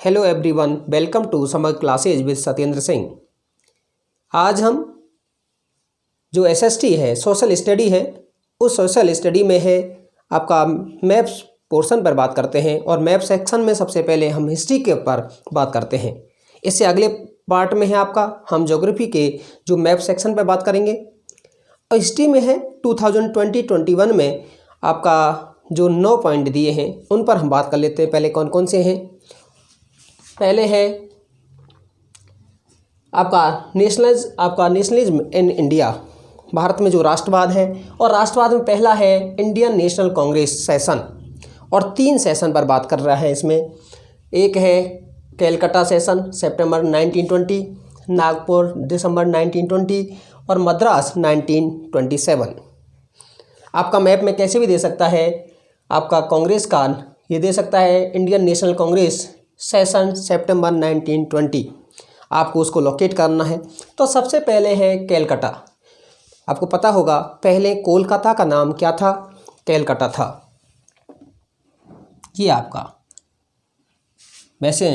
Hello everyone, welcome to summer classes with Satyendra Singh. आज हम जो एसएसटी है, सोशल स्टडी है, उस सोशल स्टडी में है आपका मैप्स पोर्शन पर बात करते हैं। और मैप सेक्शन में सबसे पहले हम हिस्ट्री के ऊपर बात करते हैं। इससे अगले पार्ट में है आपका हम ज्योग्राफी के जो मैप सेक्शन पर बात करेंगे। और हिस्ट्री में है 2020-21 में आपका जो 9 पॉइंट दिए हैं उन पर हम बात कर लेते हैं। पहले कौन कौन से हैं। पहले है आपका नेशनलिज्म इन इंडिया, भारत में जो राष्ट्रवाद है। और राष्ट्रवाद में पहला है इंडियन नेशनल कांग्रेस सेशन, और 3 सेशन पर बात कर रहा है इसमें। एक है कैलकाटा सेशन सितंबर 1920, नागपुर दिसंबर 1920 और मद्रास 1927। आपका मैप में कैसे भी दे सकता है, आपका कांग्रेस का ये दे सकता है इंडियन नेशनल कांग्रेस सेशन सितंबर 1920। आपको उसको लोकेट करना है। तो सबसे पहले है कैलकाटा। आपको पता होगा पहले कोलकाता का नाम क्या था, कैलकाटा था। ये आपका वैसे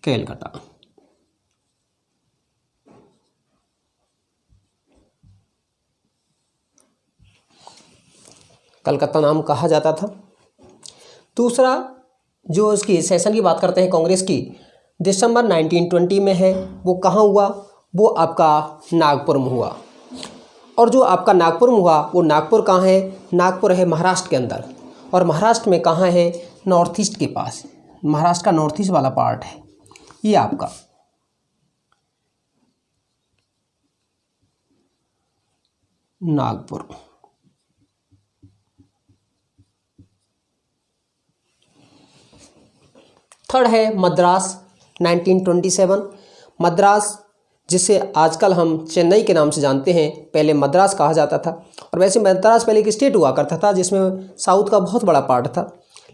कैलकाटा कलकत्ता नाम कहा जाता था। दूसरा जो इसकी सेशन की बात करते हैं कांग्रेस की, दिसंबर 1920 में है। वो कहाँ हुआ, वो आपका नागपुर में हुआ। और जो आपका नागपुर में हुआ वो नागपुर कहाँ है, नागपुर है महाराष्ट्र के अंदर। और महाराष्ट्र में कहाँ है, नॉर्थ ईस्ट के पास, महाराष्ट्र का नॉर्थ ईस्ट वाला पार्ट है ये आपका। नागपुर। थर्ड है मद्रास 1927। मद्रास जिसे आजकल हम चेन्नई के नाम से जानते हैं, पहले मद्रास कहा जाता था। और वैसे मद्रास पहले एक स्टेट हुआ करता था जिसमें साउथ का बहुत बड़ा पार्ट था,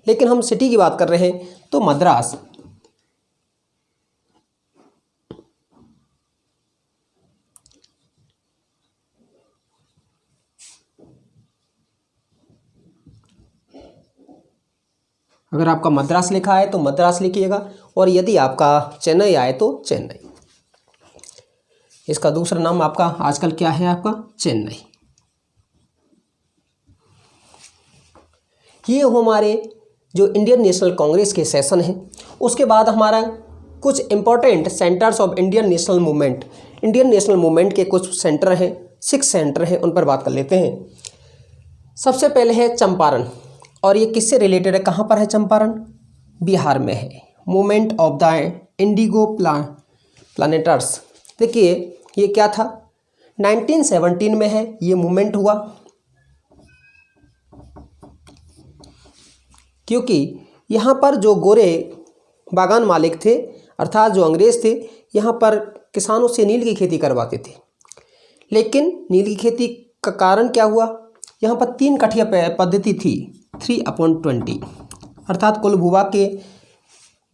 लेकिन हम सिटी की बात कर रहे हैं तो मद्रास। अगर आपका मद्रास लिखा है तो मद्रास लिखिएगा, और यदि आपका चेन्नई आए तो चेन्नई। इसका दूसरा नाम आपका आजकल क्या है, आपका चेन्नई। ये हमारे जो इंडियन नेशनल कांग्रेस के सेशन हैं। उसके बाद हमारा कुछ important centres of Indian national movement, Indian national movement के कुछ सेंटर हैं, 6 सेंटर हैं, उन पर बात कर लेते हैं। सबसे पहले है चंपारण। और ये किससे रिलेटेड है, कहाँ पर है चंपारण, बिहार में है। Movement of the indigo planters. देखिए ये क्या था, 1917 में है ये मूवमेंट हुआ। क्योंकि यहाँ पर जो गोरे बागान मालिक थे, अर्थात जो अंग्रेज़ थे, यहाँ पर किसानों से नील की खेती करवाते थे। लेकिन नील की खेती का कारण क्या हुआ, यहाँ पर 3 कठिया पद्धति थी, 3/20, अर्थात कुल भूभाग के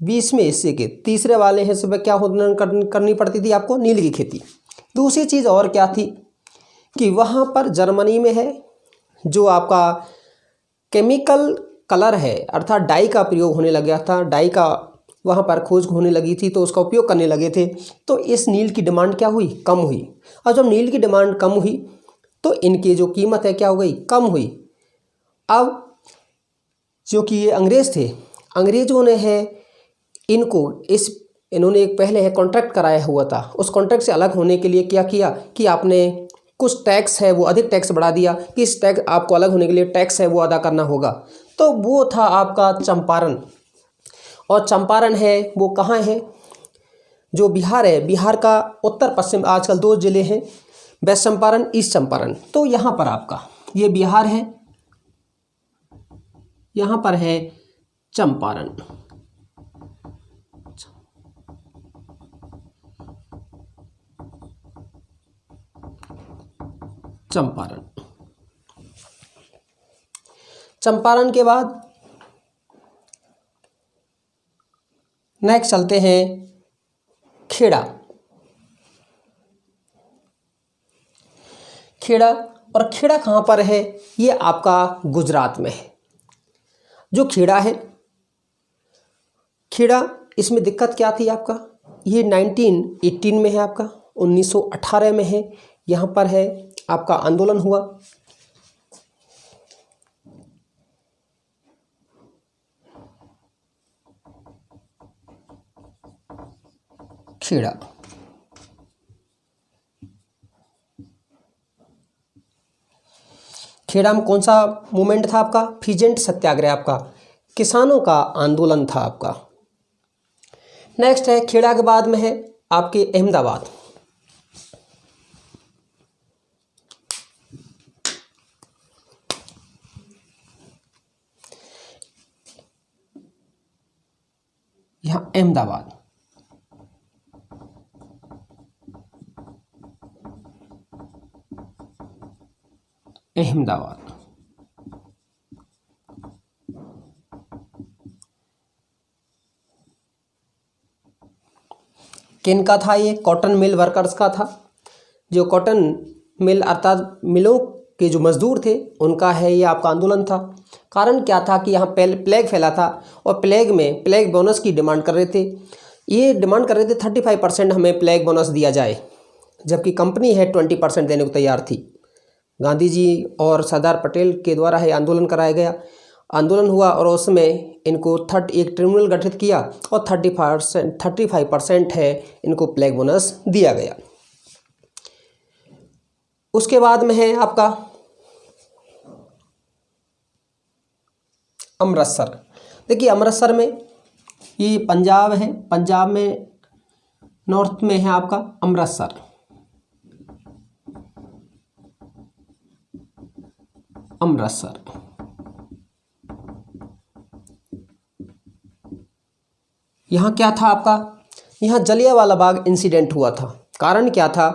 20वें हिस्से के तीसरे वाले हिस्से पर क्या करनी पड़ती थी आपको, नील की खेती। दूसरी चीज़ और क्या थी कि वहाँ पर जर्मनी में है जो आपका केमिकल कलर है, अर्थात डाई का प्रयोग होने लग गया था। डाई का वहाँ पर खोज होने लगी थी तो उसका उपयोग करने लगे थे। तो इस नील की डिमांड क्या हुई, कम हुई। और जब नील की डिमांड कम हुई तो इनकी जो कीमत है क्या हो गई, कम हुई। अब जो कि ये अंग्रेज़ थे, अंग्रेज़ों ने है इन्होंने एक पहले है कॉन्ट्रैक्ट कराया हुआ था। उस कॉन्ट्रैक्ट से अलग होने के लिए क्या किया कि आपने कुछ टैक्स है वो अधिक टैक्स बढ़ा दिया कि इस टैक्स आपको अलग होने के लिए टैक्स है वो अदा करना होगा। तो वो था आपका चंपारण। और चंपारण है वो कहाँ है, जो बिहार है, बिहार का उत्तर पश्चिम आजकल 2 ज़िले हैं, वेस्ट चंपारण, ईस्ट चंपारण। तो यहाँ पर आपका ये बिहार है, यहाँ पर है चंपारण। चंपारण। चंपारण के बाद नेक्स्ट चलते हैं खेड़ा। खेड़ा और खेड़ा कहाँ पर है? ये आपका गुजरात में है। जो खेड़ा है, खेड़ा इसमें दिक्कत क्या थी आपका? ये 1918 में है आपका, 1918 में है, यहाँ पर है आपका आंदोलन हुआ। खेड़ा खेड़ा में कौन सा मूवमेंट था आपका? फीजेंट सत्याग्रह, आपका किसानों का आंदोलन था आपका। नेक्स्ट है खेड़ा के बाद में है आपके अहमदाबाद। यहाँ अहमदाबाद, अहमदाबाद किन का था? ये कॉटन मिल वर्कर्स का था। जो कॉटन मिल अर्थात मिलों के जो मजदूर थे उनका है ये आपका आंदोलन था। कारण क्या था कि यहाँ प्लेग फैला था और प्लेग बोनस की डिमांड कर रहे थे। ये डिमांड कर रहे थे 35% हमें प्लेग बोनस दिया जाए, जबकि कंपनी है 20% देने को तैयार थी। गांधी जी और सरदार पटेल के द्वारा है आंदोलन कराया गया। आंदोलन हुआ और उसमें इनको एक ट्रिब्यूनल गठित किया और 35% है इनको प्लेग बोनस दिया गया। उसके बाद में है आपका अमृतसर। देखिए अमृतसर में ये पंजाब है, पंजाब में नॉर्थ में है आपका अमृतसर। अमृतसर यहाँ क्या था आपका? यहाँ जलियांवाला बाग इंसिडेंट हुआ था। कारण क्या था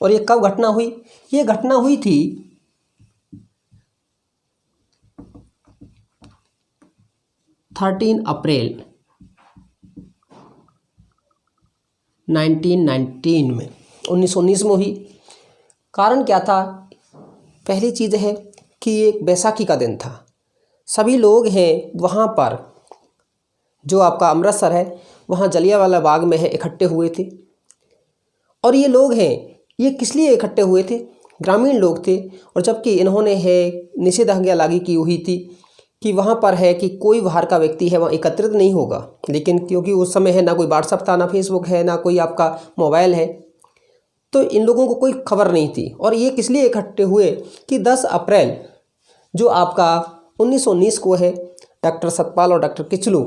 और ये कब घटना हुई? ये घटना हुई थी 13 अप्रैल 1919 में, 1919 में हुई। कारण क्या था? पहली चीज़ है कि ये बैसाखी का दिन था। सभी लोग हैं वहाँ पर, जो आपका अमृतसर है वहाँ जलियांवाला बाग में है इकट्ठे हुए थे। और ये लोग हैं ये किस लिए इकट्ठे हुए थे? ग्रामीण लोग थे। और जबकि इन्होंने है निषेधाज्ञा लागू की हुई थी कि वहाँ पर है कि कोई बाहर का व्यक्ति है वहाँ एकत्रित नहीं होगा। लेकिन क्योंकि उस समय है ना कोई व्हाट्सअप था, ना फेसबुक है, ना कोई आपका मोबाइल है, तो इन लोगों को कोई खबर नहीं थी। और ये किस लिए इकट्ठे हुए कि 10 अप्रैल जो आपका 1919 को है डॉक्टर सतपाल और डॉक्टर किचलू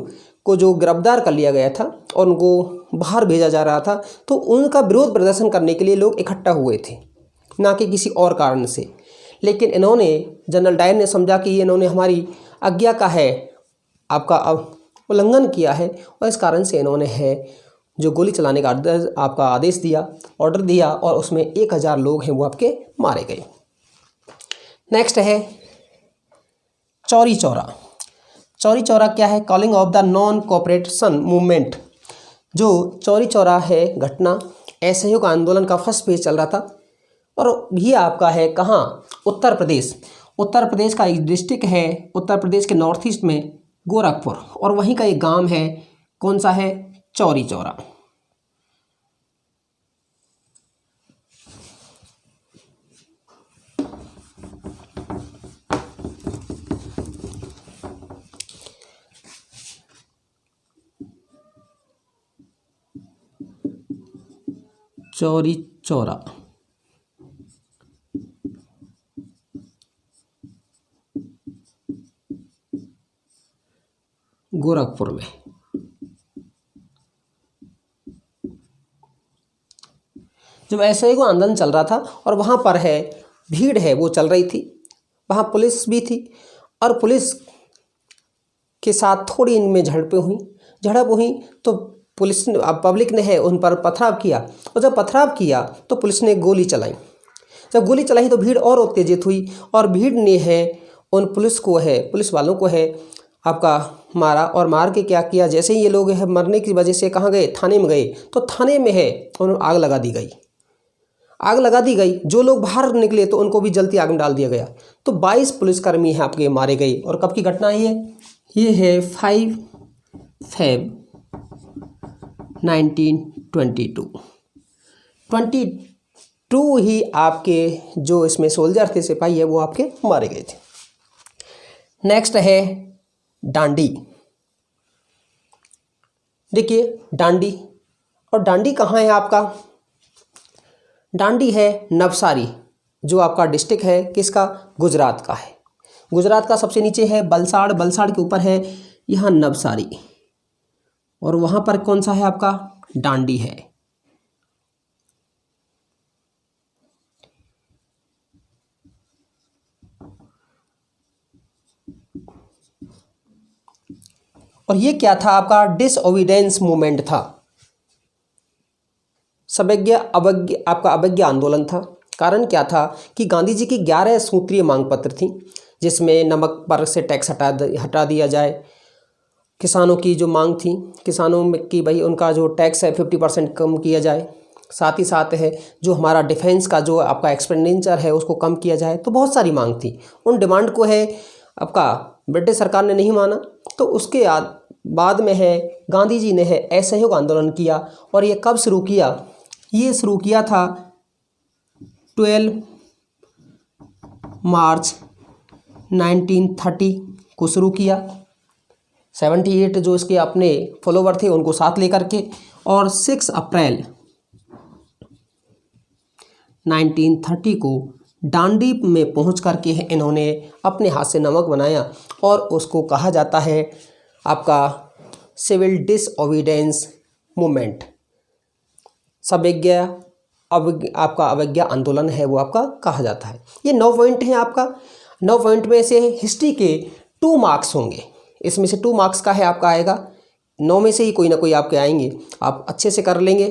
को जो गिरफ्तार कर लिया गया था और उनको बाहर भेजा जा रहा था, तो उनका विरोध प्रदर्शन करने के लिए लोग इकट्ठा हुए थे, ना कि किसी और कारण से। लेकिन इन्होंने, जनरल डायर ने समझा कि इन्होंने हमारी आज्ञा का है आपका उल्लंघन किया है और इस कारण से इन्होंने है जो गोली चलाने का आपका आदेश दिया, ऑर्डर दिया और उसमें 1000 लोग हैं वो आपके मारे गए। नेक्स्ट है चौरी चौरा। चौरी चौरा क्या है? Calling of the non cooperation movement. जो चौरी चौरा है घटना, असहयोग आंदोलन का फर्स्ट फेज चल रहा था और ये आपका है कहाँ? उत्तर प्रदेश। उत्तर प्रदेश का एक डिस्ट्रिक्ट है उत्तर प्रदेश के नॉर्थ ईस्ट में गोरखपुर, और वहीं का एक गांव है, कौन सा है? चौरी चौरा। चौरी चौरा गोरखपुर में। जब ऐसे ही वो आंदोलन चल रहा था और वहाँ पर है भीड़ है वो चल रही थी, वहाँ पुलिस भी थी और पुलिस के साथ थोड़ी इनमें झड़प हुई तो पुलिस ने, पब्लिक ने है उन पर पथराव किया और जब पथराव किया तो पुलिस ने गोली चलाई। जब गोली चलाई तो भीड़ और उत्तेजित हुई और भीड़ ने है उन पुलिस वालों को है आपका मारा और मार के क्या किया? जैसे ही ये लोग है मरने की वजह से कहाँ गए? थाने में गए, तो थाने में है उन्हें आग लगा दी गई। आग लगा दी गई। जो लोग बाहर निकले तो उनको भी जलती आग में डाल दिया गया। तो 22 पुलिसकर्मी हैं आपके मारे गए। और कब की घटना है ये है 5 Feb 1922। 22 ही आपके जो इसमें सोल्जर थे, सिपाही है, वो आपके मारे गए थे। नेक्स्ट है डांडी। देखिए डांडी, और डांडी कहाँ है आपका? डांडी है नवसारी, जो आपका डिस्ट्रिक्ट है किसका? गुजरात का है। गुजरात का सबसे नीचे है बलसाड़, बलसाड़ के ऊपर है यहाँ नवसारी, और वहाँ पर कौन सा है आपका? डांडी है। और ये क्या था आपका? डिसओबीडियंस मूवमेंट था, सवैज्ञा अवज्ञा, आपका अवज्ञा आंदोलन था। कारण क्या था कि गांधी जी की 11 सूत्रीय मांग पत्र थी, जिसमें नमक पर से टैक्स हटा दिया जाए। किसानों की जो मांग थी, किसानों में की भाई उनका जो टैक्स है 50% कम किया जाए। साथ ही साथ है जो हमारा डिफेंस का जो आपका एक्सपेंडिचर है उसको कम किया जाए। तो बहुत सारी मांग थी। उन डिमांड को है आपका ब्रिटिश सरकार ने नहीं माना। तो उसके बाद में है गांधी जी ने है असहयोग आंदोलन किया। और ये कब शुरू किया? ये शुरू किया था 12 मार्च 1930 को शुरू किया। 78 जो इसके अपने फॉलोवर थे उनको साथ लेकर के, और 6 अप्रैल 1930 को डांडी में पहुंच करके इन्होंने अपने हाथ से नमक बनाया, और उसको कहा जाता है आपका सिविल डिसओबीडियंस मूवमेंट। सवैज्ञा आपका अवज्ञा आंदोलन है वो आपका कहा जाता है। ये 9 पॉइंट हैं आपका। 9 पॉइंट में से हिस्ट्री के 2 मार्क्स होंगे। इसमें से 2 मार्क्स का है आपका आएगा। 9 में से ही कोई ना कोई आपके आएंगे। आप अच्छे से कर लेंगे।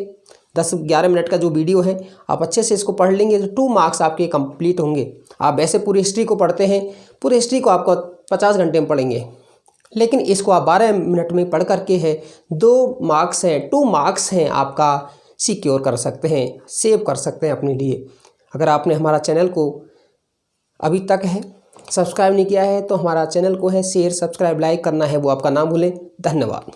10-11 मिनट का जो वीडियो है आप अच्छे से इसको पढ़ लेंगे तो 2 मार्क्स आपके कंप्लीट होंगे। आप वैसे पूरी हिस्ट्री को पढ़ते हैं, पूरी हिस्ट्री को आपको 50 घंटे में पढ़ेंगे, लेकिन इसको आप 12 मिनट में पढ़ करके है 2 मार्क्स हैं, 2 मार्क्स हैं आपका सिक्योर कर सकते हैं, सेव कर सकते हैं अपने लिए। अगर आपने हमारा चैनल को अभी तक है सब्सक्राइब नहीं किया है तो हमारा चैनल को है शेयर, सब्सक्राइब, लाइक करना है, वो आपका ना भूलें। धन्यवाद।